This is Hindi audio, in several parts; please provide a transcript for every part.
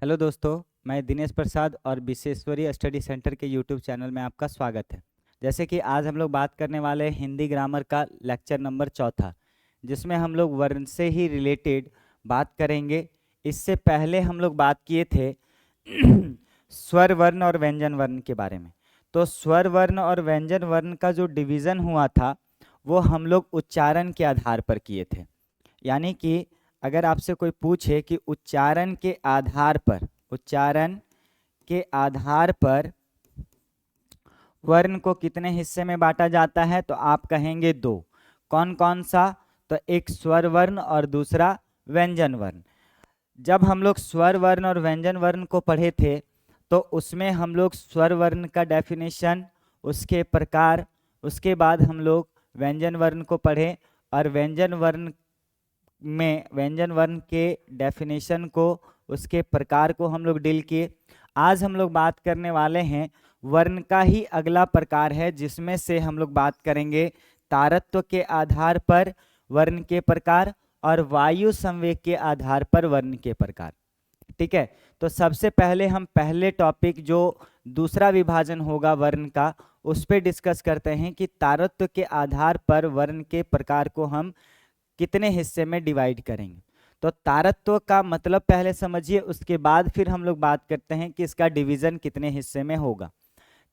हेलो दोस्तों, मैं दिनेश प्रसाद और विश्वेश्वरी स्टडी सेंटर के यूट्यूब चैनल में आपका स्वागत है। जैसे कि आज हम लोग बात करने वाले हैं हिंदी ग्रामर का लेक्चर नंबर चौथा, जिसमें हम लोग वर्ण से ही रिलेटेड बात करेंगे। इससे पहले हम लोग बात किए थे स्वर वर्ण और व्यंजन वर्ण के बारे में। तो स्वर वर्ण और व्यंजन वर्ण का जो डिवीज़न हुआ था वो हम लोग उच्चारण के आधार पर किए थे। यानी कि अगर आपसे कोई पूछे कि उच्चारण के आधार पर वर्ण को कितने हिस्से में बांटा जाता है, तो आप कहेंगे दो। कौन कौन सा? तो एक स्वर वर्ण और दूसरा व्यंजन वर्ण। जब हम लोग स्वर वर्ण और व्यंजन वर्ण को पढ़े थे तो उसमें हम लोग स्वर वर्ण का डेफिनेशन, उसके प्रकार, उसके बाद हम लोग व्यंजन वर्ण को पढ़े और व्यंजन वर्ण के डेफिनेशन को, उसके प्रकार को हम लोग डील किए। आज हम लोग बात करने वाले हैं वर्ण का ही अगला प्रकार है, जिसमें से हम लोग बात करेंगे तारत्व के आधार पर वर्ण के प्रकार और वायु संवेग के आधार पर वर्ण के प्रकार। ठीक है, तो सबसे पहले हम पहले टॉपिक जो दूसरा विभाजन होगा वर्ण का, उस पर डिस्कस करते हैं कि तारत्व के आधार पर वर्ण के प्रकार को हम कितने हिस्से में डिवाइड करेंगे। तो तारत्व का मतलब पहले समझिए, उसके बाद फिर हम लोग बात करते हैं कि इसका डिवीजन कितने हिस्से में होगा।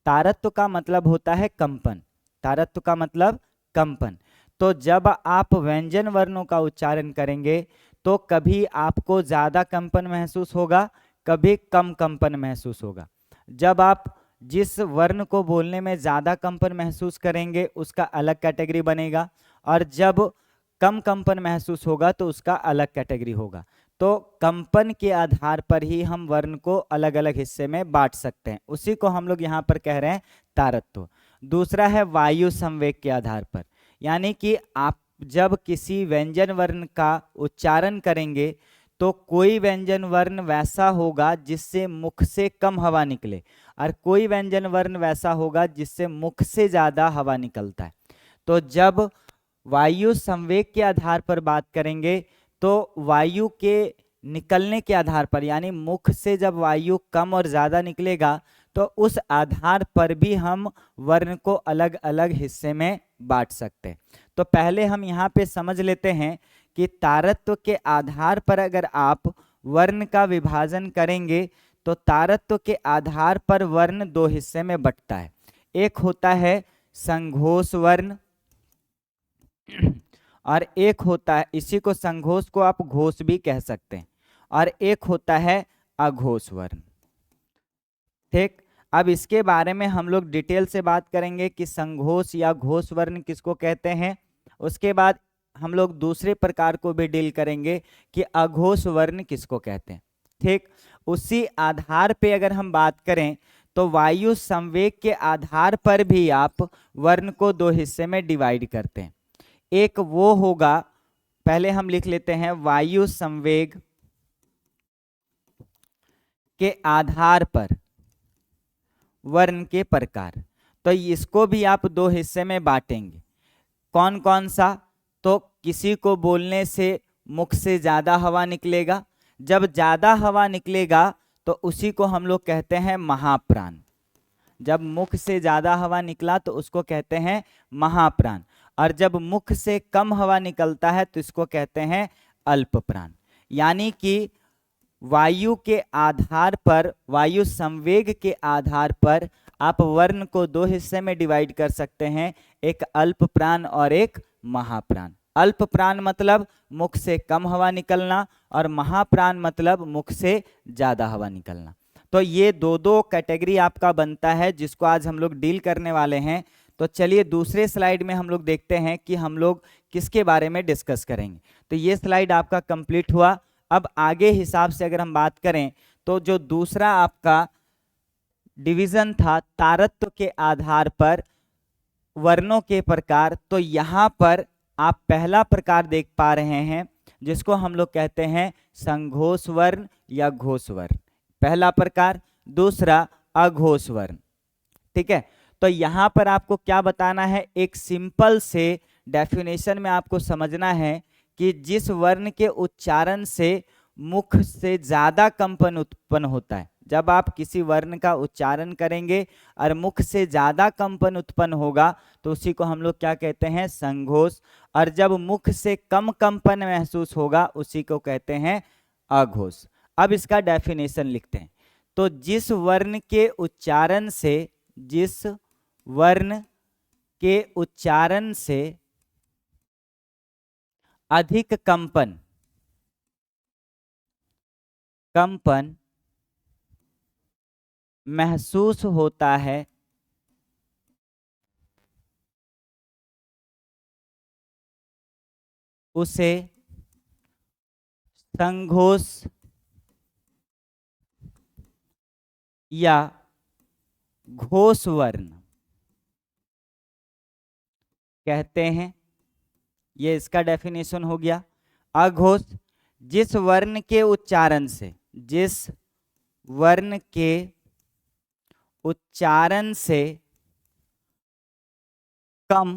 तारत्व का मतलब होता है कंपन। तारत्व का मतलब कंपन। तो जब आप व्यंजन वर्णों का उच्चारण करेंगे तो कभी आपको ज्यादा कंपन महसूस होगा, कभी कम कंपन महसूस होगा। जब आप जिस वर्ण को बोलने में ज्यादा कंपन महसूस करेंगे उसका अलग कैटेगरी बनेगा, और जब कम कंपन महसूस होगा तो उसका अलग कैटेगरी होगा। तो कंपन के आधार पर ही हम वर्ण को अलग अलग हिस्से में बांट सकते हैं, उसी को हम लोग यहाँ पर कह रहे हैं तारत्व। दूसरा है वायु संवेग के आधार पर, यानी कि आप जब किसी व्यंजन वर्ण का उच्चारण करेंगे तो कोई व्यंजन वर्ण वैसा होगा जिससे मुख से कम हवा निकले, और कोई व्यंजन वर्ण वैसा होगा जिससे मुख से ज्यादा हवा निकलता है। तो जब वायु संवेग के आधार पर बात करेंगे तो वायु के निकलने के आधार पर, यानी मुख से जब वायु कम और ज्यादा निकलेगा तो उस आधार पर भी हम वर्ण को अलग अलग हिस्से में बांट सकते हैं। तो पहले हम यहाँ पे समझ लेते हैं कि तारत्व के आधार पर अगर आप वर्ण का विभाजन करेंगे तो तारत्व के आधार पर वर्ण दो हिस्से में बंटता है। एक होता है संघोष वर्ण और एक होता है, इसी को संघोष को आप घोष भी कह सकते हैं, और एक होता है अघोष वर्ण। ठीक, अब इसके बारे में हम लोग डिटेल से बात करेंगे कि संघोष या घोष वर्ण किसको कहते हैं। उसके बाद हम लोग दूसरे प्रकार को भी डील करेंगे कि अघोष वर्ण किसको कहते हैं। ठीक, उसी आधार पे अगर हम बात करें तो वायु संवेग के आधार पर भी आप वर्ण को दो हिस्से में डिवाइड करते हैं। एक वो होगा, पहले हम लिख लेते हैं वायु संवेग के आधार पर वर्ण के प्रकार। तो इसको भी आप दो हिस्से में बांटेंगे। कौन कौन सा? तो किसी को बोलने से मुख से ज्यादा हवा निकलेगा, जब ज्यादा हवा निकलेगा तो उसी को हम लोग कहते हैं महाप्राण। जब मुख से ज्यादा हवा निकला तो उसको कहते हैं महाप्राण, और जब मुख से कम हवा निकलता है तो इसको कहते हैं अल्प प्राण। यानी कि वायु के आधार पर, वायु संवेग के आधार पर आप वर्ण को दो हिस्से में डिवाइड कर सकते हैं, एक अल्प प्राण और एक महाप्राण। अल्प प्राण मतलब मुख से कम हवा निकलना, और महाप्राण मतलब मुख से ज्यादा हवा निकलना। तो ये दो दो कैटेगरी आपका बनता है जिसको आज हम लोग डील करने वाले हैं। तो चलिए दूसरे स्लाइड में हम लोग देखते हैं कि हम लोग किसके बारे में डिस्कस करेंगे। तो ये स्लाइड आपका कंप्लीट हुआ। अब आगे हिसाब से अगर हम बात करें तो जो दूसरा आपका डिवीजन था तारत्व के आधार पर वर्णों के प्रकार, तो यहाँ पर आप पहला प्रकार देख पा रहे हैं जिसको हम लोग कहते हैं संघोष वर्ण या घोष वर्ण, पहला प्रकार। दूसरा अघोष वर्ण। ठीक है, तो यहाँ पर आपको क्या बताना है, एक सिंपल से डेफिनेशन में आपको समझना है कि जिस वर्ण के उच्चारण से मुख से ज्यादा कंपन उत्पन्न होता है। जब आप किसी वर्ण का उच्चारण करेंगे और मुख से ज्यादा कंपन उत्पन्न होगा तो उसी को हम लोग क्या कहते हैं, संघोष। और जब मुख से कम कंपन महसूस होगा उसी को कहते हैं अघोष। अब इसका डेफिनेशन लिखते हैं। तो जिस वर्ण के उच्चारण से, जिस वर्ण के उच्चारण से अधिक कंपन महसूस होता है उसे संघोष या घोष वर्ण कहते हैं। ये इसका डेफिनेशन हो गया। अघोष, जिस वर्ण के उच्चारण से, जिस वर्ण के उच्चारण से कम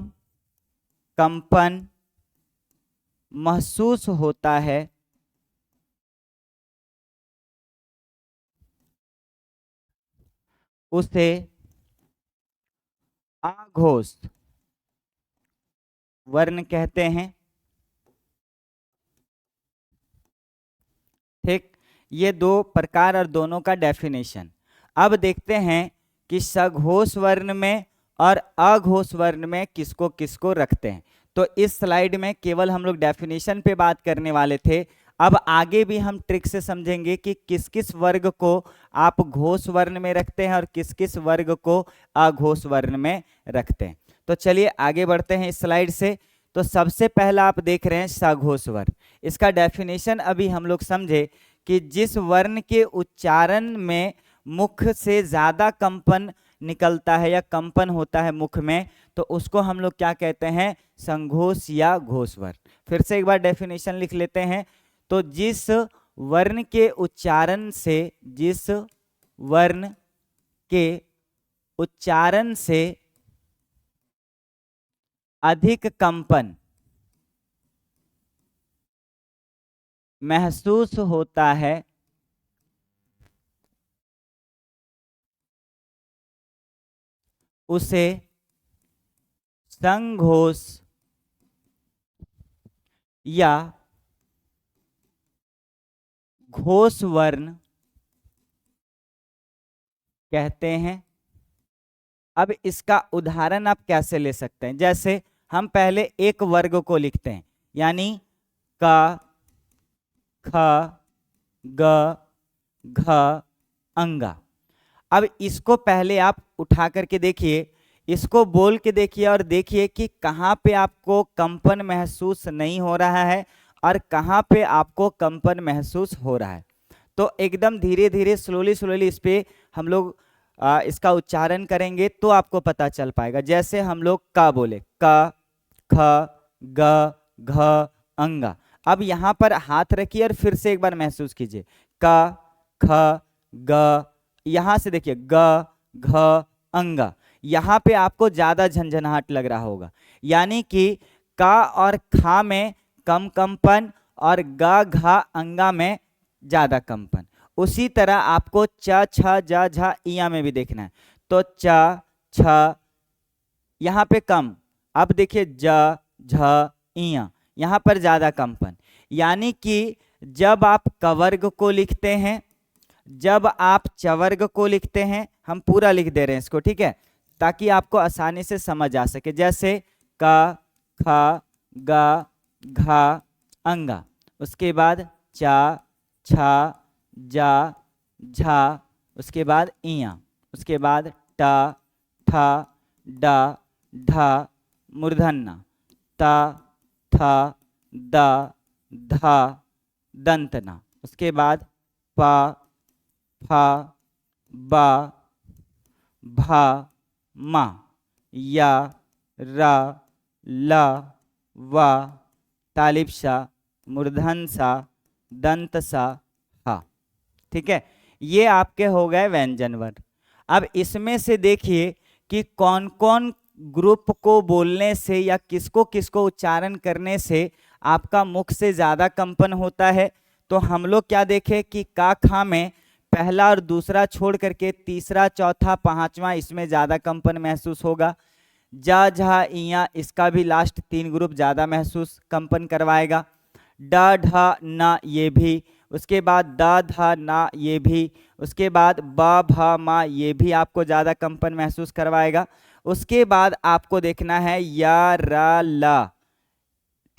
कंपन महसूस होता है उसे अघोष वर्ण कहते हैं। ठीक, ये दो प्रकार और दोनों का डेफिनेशन। अब देखते हैं कि सघोष वर्ण में और अघोष वर्ण में किसको किसको रखते हैं। तो इस स्लाइड में केवल हम लोग डेफिनेशन पे बात करने वाले थे। अब आगे भी हम ट्रिक से समझेंगे कि किस किस वर्ग को आप घोष वर्ण में रखते हैं और किस किस वर्ग को अघोष वर्ण में रखते हैं। तो चलिए आगे बढ़ते हैं इस स्लाइड से। तो सबसे पहला आप देख रहे हैं सघोष वर्ण। इसका डेफिनेशन अभी हम लोग समझे कि जिस वर्ण के उच्चारण में मुख से ज्यादा कंपन निकलता है या कंपन होता है मुख में, तो उसको हम लोग क्या कहते हैं, संघोष या घोष वर्ण। फिर से एक बार डेफिनेशन लिख लेते हैं। तो जिस वर्ण के उच्चारण से, जिस वर्ण के उच्चारण से अधिक कंपन महसूस होता है उसे संघोष या घोष वर्ण कहते हैं। अब इसका उदाहरण आप कैसे ले सकते हैं, जैसे हम पहले एक वर्ग को लिखते हैं, यानी क, ख, ग, घ, अंगा। अब इसको पहले आप उठा करके देखिए, इसको बोल के देखिए और देखिए कि कहाँ पे आपको कंपन महसूस नहीं हो रहा है और कहाँ पे आपको कंपन महसूस हो रहा है। तो एकदम धीरे धीरे स्लोली स्लोली इस पे हम लोग इसका उच्चारण करेंगे तो आपको पता चल पाएगा। जैसे हम लोग का बोले, क, ख, ग, घ, अंगा। अब यहाँ पर हाथ रखिए और फिर से एक बार महसूस कीजिए, क, ख, ग, यहाँ से देखिए ग, घ, अंगा। यहाँ पे आपको ज्यादा झंझनाहट लग रहा होगा, यानी कि का और खा में कम कंपन और ग, घ, अंगा में ज्यादा कंपन। उसी तरह आपको च, छ, ज, झ, इया में भी देखना है। तो च, छ यहाँ पे कम, अब देखिए ज, झ, इया, यहाँ पर ज्यादा कंपन। यानी कि जब आप कवर्ग को लिखते हैं, जब आप चवर्ग को लिखते हैं, हम पूरा लिख दे रहे हैं इसको, ठीक है, ताकि आपको आसानी से समझ आ सके। जैसे क, ख, ग, घ, अंगा, उसके बाद च, छ, ज, झ, उसके बाद इया, उसके बाद ट, ठ, ड, ढ, मूर्धन्य, त, थ, द, ध, दंतना, उसके बाद प, फ, ब, भ, म, य, र, ल, व, तालिब सा, मूर्धन्य सा, दंत सा, ह। ठीक है, ये आपके हो गए व्यंजन वर्ण। अब इसमें से देखिए कि कौन कौन ग्रुप को बोलने से या किसको किसको उच्चारण करने से आपका मुख से ज्यादा कंपन होता है। तो हम लोग क्या देखे कि का खा में पहला और दूसरा छोड़ करके तीसरा, चौथा, पांचवा इसमें ज्यादा कंपन महसूस होगा। जा, झा, इया इसका भी लास्ट 3 ग्रुप ज्यादा महसूस कंपन करवाएगा। ड, ढ, न ये भी, उसके बाद द, ध, न ये भी, उसके बाद ब, भ, म ये भी आपको ज्यादा कंपन महसूस करवाएगा। उसके बाद आपको देखना है या, र, ल,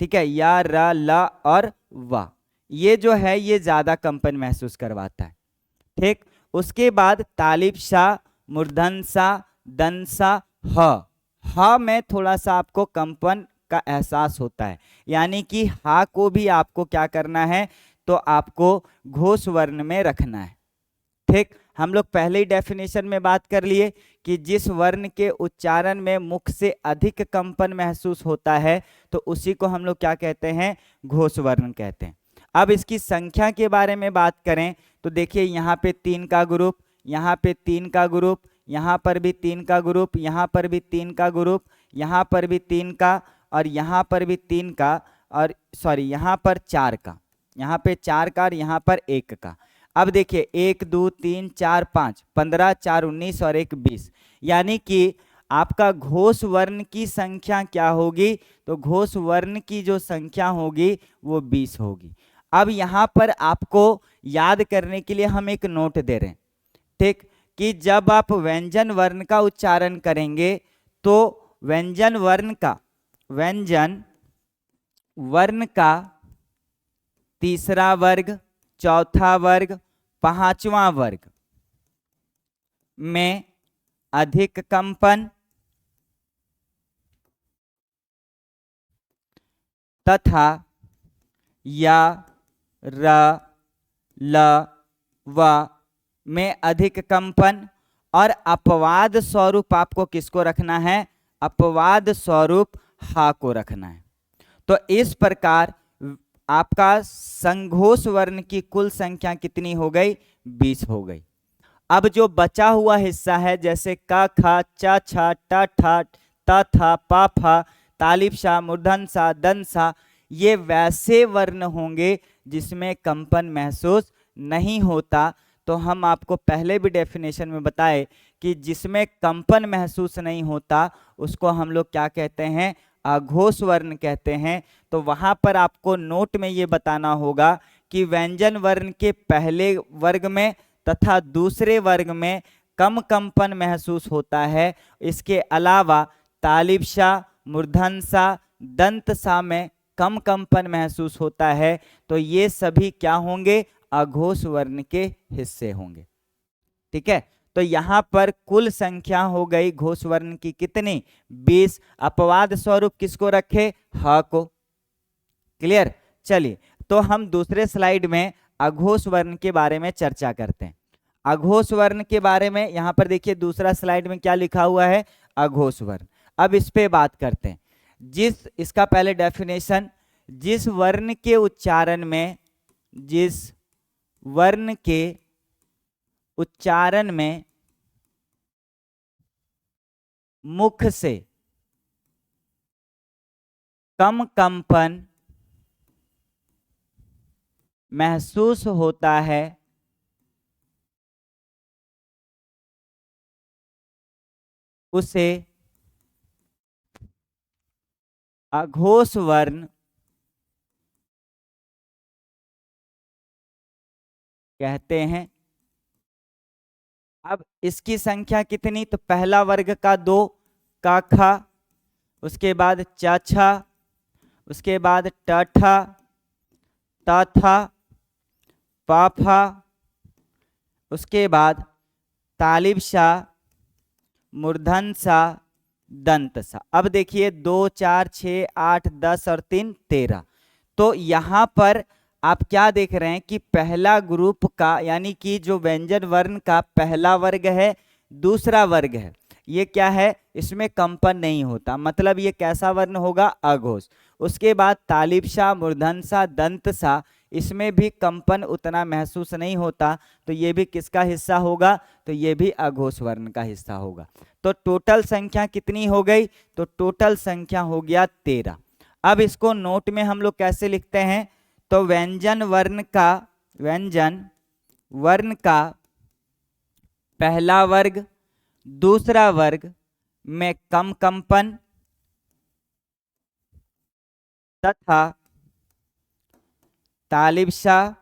ठीक है, या, र, ल और व, ये जो है ये ज्यादा कंपन महसूस करवाता है। ठीक, उसके बाद तालिब सा, मूर्धन सा, दन सा, ह में थोड़ा सा आपको कंपन का एहसास होता है, यानी कि हा को भी आपको क्या करना है, तो आपको घोष वर्ण में रखना है। ठीक, हम लोग पहले ही डेफिनेशन में बात कर लिए कि जिस वर्ण के उच्चारण में मुख से अधिक कंपन महसूस होता है तो उसी को हम लोग क्या कहते हैं, घोष वर्ण कहते हैं। अब इसकी संख्या के बारे में बात करें तो देखिए यहाँ पे 3 का ग्रुप, यहाँ पे 3 का ग्रुप, यहाँ पर भी 3 का ग्रुप, यहाँ पर भी 3 का ग्रुप, यहाँ पर भी 3 का, और यहाँ पर भी 3 का, और सॉरी यहाँ पर 4 का, यहाँ पे 4 का और यहाँ पर 1 का। अब देखिए 1 2 3 4 5, 15, 4 19 और 1 20, यानी कि आपका घोष वर्ण की संख्या क्या होगी, तो घोष वर्ण की जो संख्या होगी वो 20 होगी। अब यहाँ पर आपको याद करने के लिए हम एक नोट दे रहे हैं, ठीक, कि जब आप व्यंजन वर्ण का उच्चारण करेंगे तो व्यंजन वर्ण का तीसरा वर्ग, चौथा वर्ग, पांचवा वर्ग में अधिक कंपन तथा या, र, ल, व में अधिक कंपन, और अपवाद स्वरूप आपको किसको रखना है, अपवाद स्वरूप हा को रखना है। तो इस प्रकार आपका संघोष वर्ण की कुल संख्या कितनी हो गई, 20 हो गई। अब जो बचा हुआ हिस्सा है जैसे क, ख, च, छ, ट, ठ, त, थ, प, फ, तालिब सा, मूर्धन सा, दन सा, ये वैसे वर्ण होंगे जिसमें कंपन महसूस नहीं होता। तो हम आपको पहले भी डेफिनेशन में बताए कि जिसमें कंपन महसूस नहीं होता उसको हम लोग क्या कहते हैं, अघोष वर्ण कहते हैं। तो वहां पर आपको नोट में ये बताना होगा कि व्यंजन वर्ण के पहले वर्ग में तथा दूसरे वर्ग में कम कंपन महसूस होता है। इसके अलावा तालिब सा, मूर्धन सा, दंत सा में कम कंपन महसूस होता है। तो ये सभी क्या होंगे, अघोष वर्ण के हिस्से होंगे। ठीक है, तो यहाँ पर कुल संख्या हो गई घोष वर्ण की कितनी, 20। अपवाद स्वरूप किसको रखे, ह को। क्लियर, चलिए तो हम दूसरे स्लाइड में अघोष वर्ण के बारे में चर्चा करते हैं। अघोष वर्ण के बारे में यहाँ पर देखिए दूसरा स्लाइड में क्या लिखा हुआ है, अघोष वर्ण। अब इस पे बात करते हैं। इसका पहले डेफिनेशन, जिस वर्ण के उच्चारण में मुख से कम कंपन महसूस होता है उसे अघोष वर्ण कहते हैं। अब इसकी संख्या कितनी, तो पहला वर्ग का 2, का, ख, उसके बाद च, छ, उसके बाद ट, ठ, त, थ, प, फ, उसके बाद तालिब सा, मूर्धन सा, दंत सा। अब देखिए 2 4 6 8 10 और 3 13। तो यहाँ पर आप क्या देख रहे हैं कि पहला ग्रुप का यानी कि जो व्यंजन वर्ण का पहला वर्ग है, दूसरा वर्ग है, ये क्या है, इसमें कंपन नहीं होता, मतलब ये कैसा वर्ण होगा, अघोष। उसके बाद तालिब सा, मूर्धन सा, दंत सा, इसमें भी कंपन उतना महसूस नहीं होता, तो ये भी किसका हिस्सा होगा, तो ये भी अघोष वर्ण का हिस्सा होगा। तो टोटल संख्या कितनी हो गई, तो टोटल संख्या हो गया 13। अब इसको नोट में हम लोग कैसे लिखते हैं, तो व्यंजन वर्ण का पहला वर्ग दूसरा वर्ग में कम कंपन तथा तालिबसा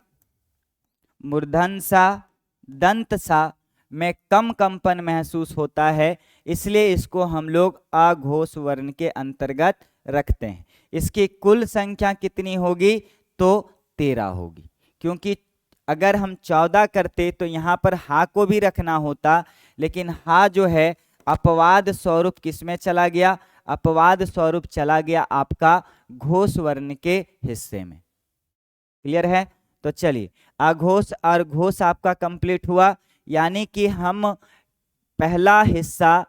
मूर्धनसा दंतसा में कम कंपन महसूस होता है, इसलिए इसको हम लोग अघोष वर्ण के अंतर्गत रखते हैं। इसकी कुल संख्या कितनी होगी? तो 13 होगी, क्योंकि अगर हम 14 करते तो यहाँ पर हा को भी रखना होता, लेकिन हा जो है अपवाद स्वरूप किसमें चला गया? अपवाद स्वरूप चला गया आपका घोष वर्ण के हिस्से में। क्लियर है? तो चलिए, अघोष और घोष आपका कंप्लीट हुआ, यानी कि हम पहला हिस्सा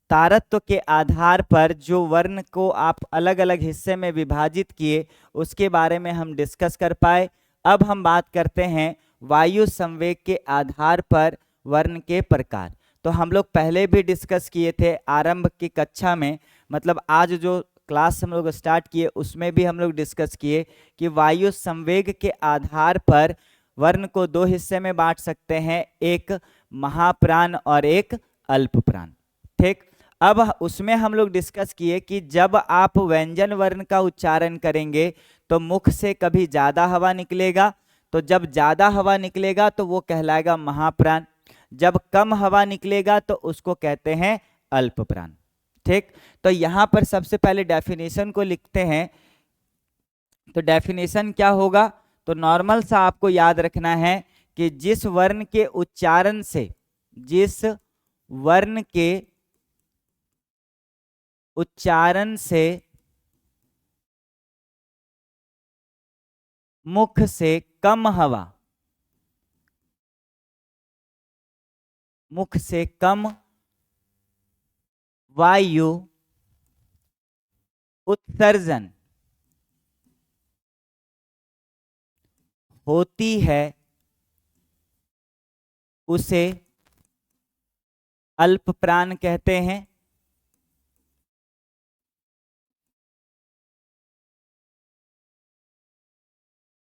तारत्व के आधार पर जो वर्ण को आप अलग अलग हिस्से में विभाजित किए उसके बारे में हम डिस्कस कर पाए। अब हम बात करते हैं वायु संवेग के आधार पर वर्ण के प्रकार। तो हम लोग पहले भी डिस्कस किए थे आरंभ की कक्षा में, मतलब आज जो क्लास हम लोग स्टार्ट किए उसमें भी हम लोग डिस्कस किए कि वायु संवेग के आधार पर वर्ण को दो हिस्से में बांट सकते हैं, एक महाप्राण और एक अल्पप्राण। ठीक, अब उसमें हम लोग डिस्कस किए कि जब आप व्यंजन वर्ण का उच्चारण करेंगे तो मुख से कभी ज्यादा हवा निकलेगा, तो जब ज्यादा हवा निकलेगा तो वो कहलाएगा महाप्राण, जब कम हवा निकलेगा तो उसको कहते हैं अल्पप्राण। ठीक, तो यहां पर सबसे पहले डेफिनेशन को लिखते हैं। तो डेफिनेशन क्या होगा? तो नॉर्मल सा आपको याद रखना है कि जिस वर्ण के उच्चारण से मुख से कम वायु उत्सर्जन होती है उसे अल्पप्राण कहते हैं।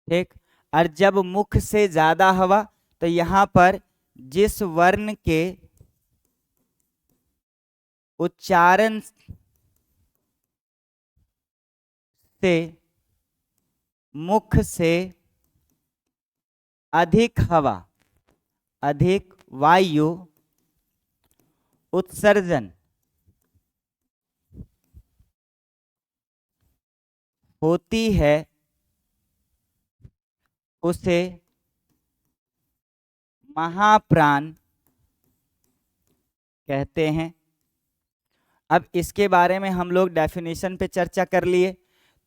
ठीक, और जब मुख से ज्यादा हवा, तो यहां पर जिस वर्ण के उच्चारण से मुख से अधिक वायु उत्सर्जन होती है उसे महाप्राण कहते हैं। अब इसके बारे में हम लोग डेफिनेशन पे चर्चा कर लिए।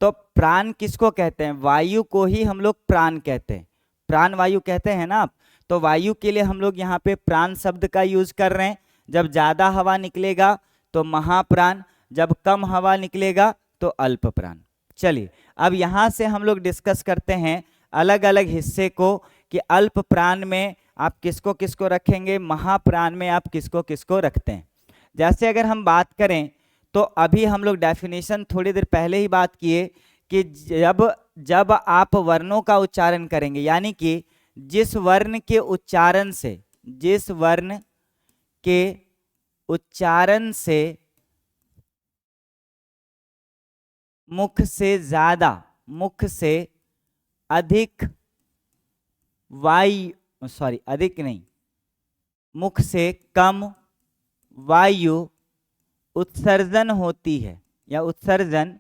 तो प्राण किसको कहते हैं? वायु को ही हम लोग प्राण कहते हैं, प्राण वायु कहते हैं ना आप। तो वायु के लिए हम लोग यहाँ पे प्राण शब्द का यूज कर रहे हैं। जब ज्यादा हवा निकलेगा तो महाप्राण, जब कम हवा निकलेगा तो अल्पप्राण। चलिए, अब यहाँ से हम लोग डिस्कस करते हैं अलग अलग हिस्से को कि अल्पप्राण में आप किसको किसको रखेंगे, महाप्राण में आप किसको किसको रखते हैं। जैसे अगर हम बात करें तो अभी हम लोग डेफिनेशन थोड़ी देर पहले ही बात किए कि जब आप वर्णों का उच्चारण करेंगे, यानी कि जिस वर्ण के उच्चारण से मुख से ज्यादा, मुख से अधिक मुख से कम वायु उत्सर्जन होती है या उत्सर्जन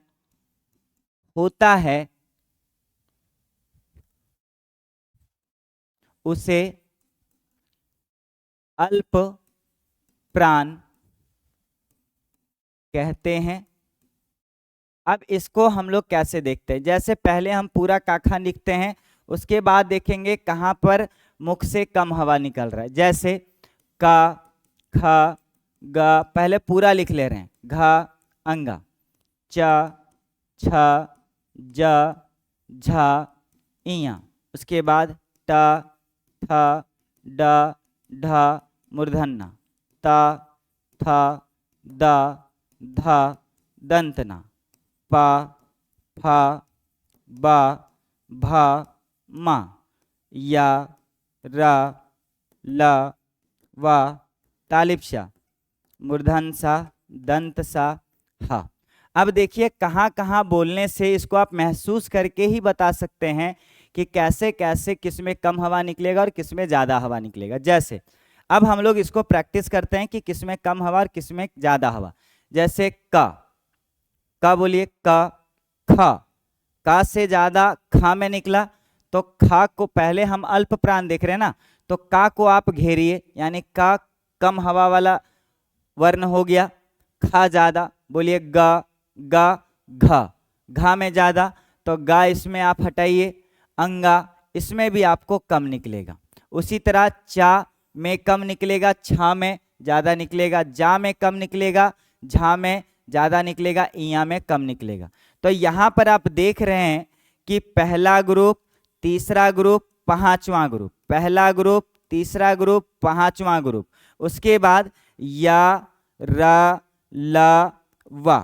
होता है, उसे अल्प प्राण कहते हैं। अब इसको हम लोग कैसे देखते हैं? जैसे पहले हम पूरा काखा लिखते हैं, उसके बाद देखेंगे कहां पर मुख से कम हवा निकल रहा है। जैसे का, ख, ग, पहले पूरा लिख ले रहे हैं, घ, अंगा, च, छ, ज, झ, इया, उसके बाद ट, थ, ड, ढ, मूर्धन्य, त, थ, द, ध, दंतना, प, फ, ब, भा मा, या रा ला वा तालिब शा, मूर्धन सा, दंत सा, हा। अब देखिए कहाँ कहाँ बोलने से इसको आप महसूस करके ही बता सकते हैं कि कैसे कैसे किसमें कम हवा निकलेगा और किसमें ज़्यादा हवा निकलेगा। जैसे अब हम लोग इसको प्रैक्टिस करते हैं कि किसमें कम हवा और किसमें ज़्यादा हवा। जैसे का बोलिए, का से ज़्यादा खा में निकला, तो खा को पहले हम अल्प प्राण देख रहे हैं ना, तो का को आप घेरिए, यानी का कम हवा वाला वर्ण हो गया, खा ज़्यादा, बोलिए गा घा में ज़्यादा, तो गा इसमें आप हटाइए, अंगा इसमें भी आपको कम निकलेगा। उसी तरह चा में कम निकलेगा, छा में ज़्यादा निकलेगा, जा में कम निकलेगा, झा में ज़्यादा निकलेगा, इया में कम निकलेगा। तो यहाँ पर आप देख रहे हैं कि पहला ग्रुप, तीसरा ग्रुप, पांचवा ग्रुप, पहला ग्रुप, तीसरा ग्रुप, पांचवा ग्रुप, उसके बाद या रा ला वा,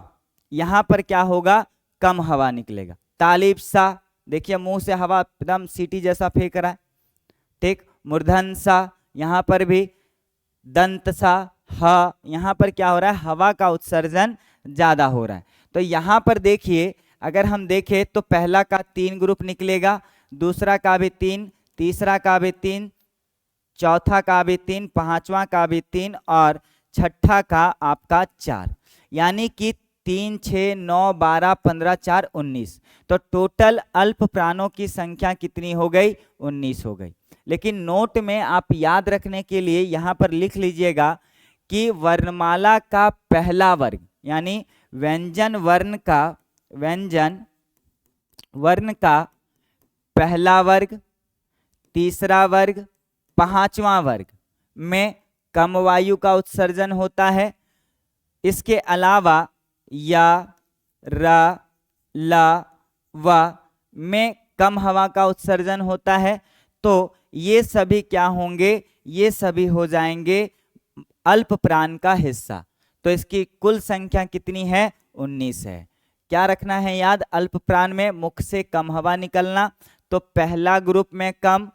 यहाँ पर क्या होगा, कम हवा निकलेगा। तालिब सा, देखिए मुंह से हवा एकदम सीटी जैसा फेंक रहा है, ठीक। मूर्धन सा, यहाँ पर भी दंत सा, ह, यहाँ पर क्या हो रहा है, हवा का उत्सर्जन ज्यादा हो रहा है। तो यहाँ पर देखिए अगर हम देखें तो पहला का 3 ग्रुप निकलेगा, दूसरा का भी 3, तीसरा का भी 3, चौथा का भी 3, पांचवा का भी 3 और छठा का आपका 4, यानी कि 3, 6, 9, 12, 15, 4, 19। तो टोटल अल्प प्राणों की संख्या कितनी हो गई, 19 हो गई। लेकिन नोट में आप याद रखने के लिए यहाँ पर लिख लीजिएगा कि वर्णमाला का पहला वर्ग, यानी व्यंजन वर्ण का पहला वर्ग, तीसरा वर्ग, पांचवा वर्ग में कम वायु का उत्सर्जन होता है। इसके अलावा या रा ला वा में कम हवा का उत्सर्जन होता है। तो ये सभी क्या होंगे, ये सभी हो जाएंगे अल्प प्राण का हिस्सा। तो इसकी कुल संख्या कितनी है, 19 है। क्या रखना है याद, अल्प प्राण में मुख से कम हवा निकलना, तो पहला ग्रुप में कम,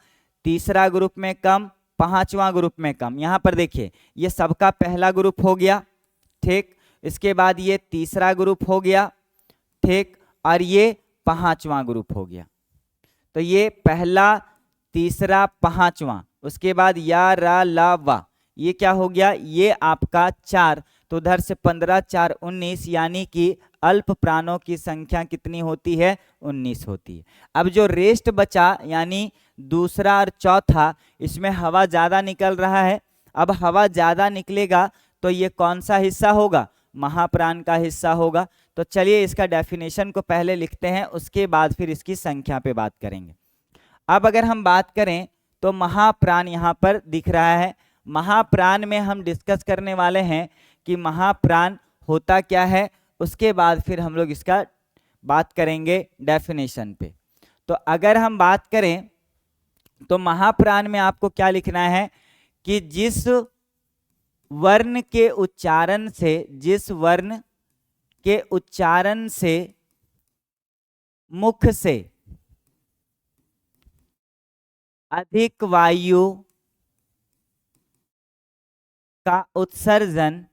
तीसरा ग्रुप में कम, पांचवा ग्रुप में कम। यहाँ पर देखिए ये सबका पहला ग्रुप हो गया, ठीक। इसके बाद ये तीसरा ग्रुप हो गया, ठीक, और ये पांचवा ग्रुप हो गया। तो ये पहला, तीसरा, पांचवा, उसके बाद या रा ला वा, ये क्या हो गया, ये आपका 4। तो उधर से 15, 4, 19, यानी कि अल्प प्राणों की संख्या कितनी होती है, 19 होती है। अब जो रेस्ट बचा यानी दूसरा और चौथा, इसमें हवा ज़्यादा निकल रहा है। अब हवा ज़्यादा निकलेगा तो ये कौन सा हिस्सा होगा, महाप्राण का हिस्सा होगा। तो चलिए इसका डेफिनेशन को पहले लिखते हैं, उसके बाद फिर इसकी संख्या पे बात करेंगे। अब अगर हम बात करें तो महाप्राण यहाँ पर दिख रहा है। महाप्राण में हम डिस्कस करने वाले हैं कि महाप्राण होता क्या है, उसके बाद फिर हम लोग इसका बात करेंगे डेफिनेशन पे। तो अगर हम बात करें तो महाप्राण में आपको क्या लिखना है कि जिस वर्ण के उच्चारण से मुख से अधिक वायु का उत्सर्जन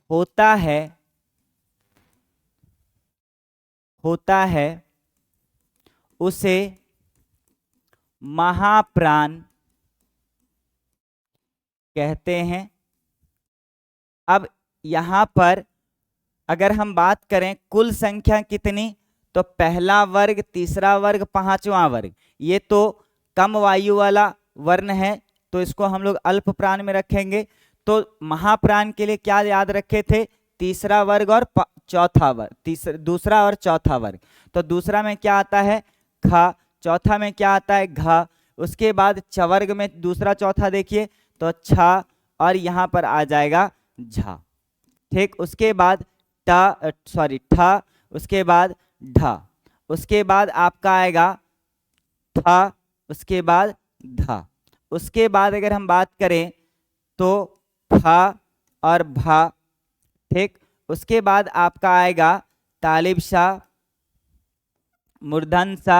होता है उसे महाप्राण कहते हैं। अब यहाँ पर अगर हम बात करें कुल संख्या कितनी, तो पहला वर्ग, तीसरा वर्ग, पांचवा वर्ग, ये तो कम वायु वाला वर्ण है, तो इसको हम लोग अल्प प्राण में रखेंगे। तो महाप्राण के लिए क्या याद रखे थे, तीसरा वर्ग और चौथा वर्ग, दूसरा और चौथा वर्ग। तो दूसरा में क्या आता है, ख, चौथा में क्या आता है, घ, उसके बाद चवर्ग में दूसरा चौथा देखिए तो छ, और यहाँ पर आ जाएगा झा, ठीक। उसके बाद ठ, उसके बाद ढ, उसके बाद आपका आएगा थ, उसके बाद ध, उसके बाद अगर हम बात करें तो फ और भ, ठीक। उसके बाद आपका आएगा तालिब सा, मूर्धन सा,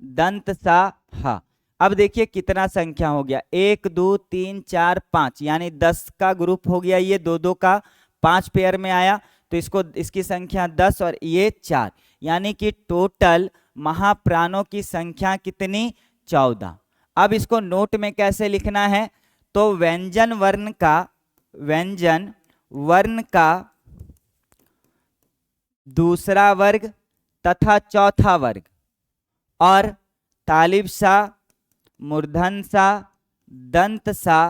दंत सा, हा। अब देखिए कितना संख्या हो गया, 1 2 3 4 5, यानी 10 का ग्रुप हो गया, ये दो दो का 5 पेयर में आया, तो इसकी संख्या 10 और ये 4, यानी कि टोटल महाप्राणों की संख्या कितनी, 14। अब इसको नोट में कैसे लिखना है, तो व्यंजन वर्ण का दूसरा वर्ग तथा चौथा वर्ग और तालिब सा, मूर्धन सा, दंत सा,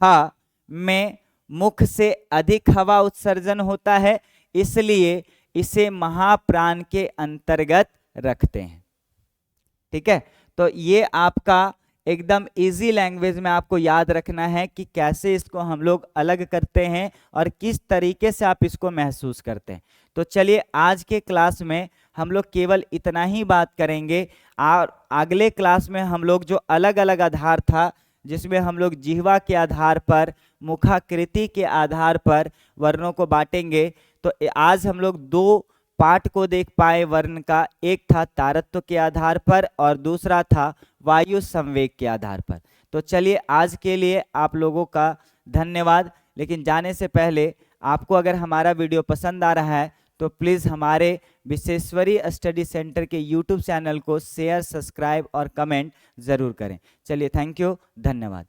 हा में मुख से अधिक हवा उत्सर्जन होता है, इसलिए इसे महाप्राण के अंतर्गत रखते हैं। ठीक है, तो ये आपका एकदम इजी लैंग्वेज में आपको याद रखना है कि कैसे इसको हम लोग अलग करते हैं और किस तरीके से आप इसको महसूस करते हैं। तो चलिए आज के क्लास में हम लोग केवल इतना ही बात करेंगे, और अगले क्लास में हम लोग जो अलग अलग आधार था, जिसमें हम लोग जिह्वा के आधार पर, मुखाकृति के आधार पर वर्णों को बांटेंगे। तो आज हम लोग 2 पार्ट को देख पाए वर्ण का, एक था तारत्व के आधार पर और दूसरा था वायु संवेग के आधार पर। तो चलिए आज के लिए आप लोगों का धन्यवाद। लेकिन जाने से पहले आपको अगर हमारा वीडियो पसंद आ रहा है तो प्लीज़ हमारे विश्वेश्वरी स्टडी सेंटर के यूट्यूब चैनल को शेयर, सब्सक्राइब और कमेंट ज़रूर करें। चलिए, थैंक यू, धन्यवाद।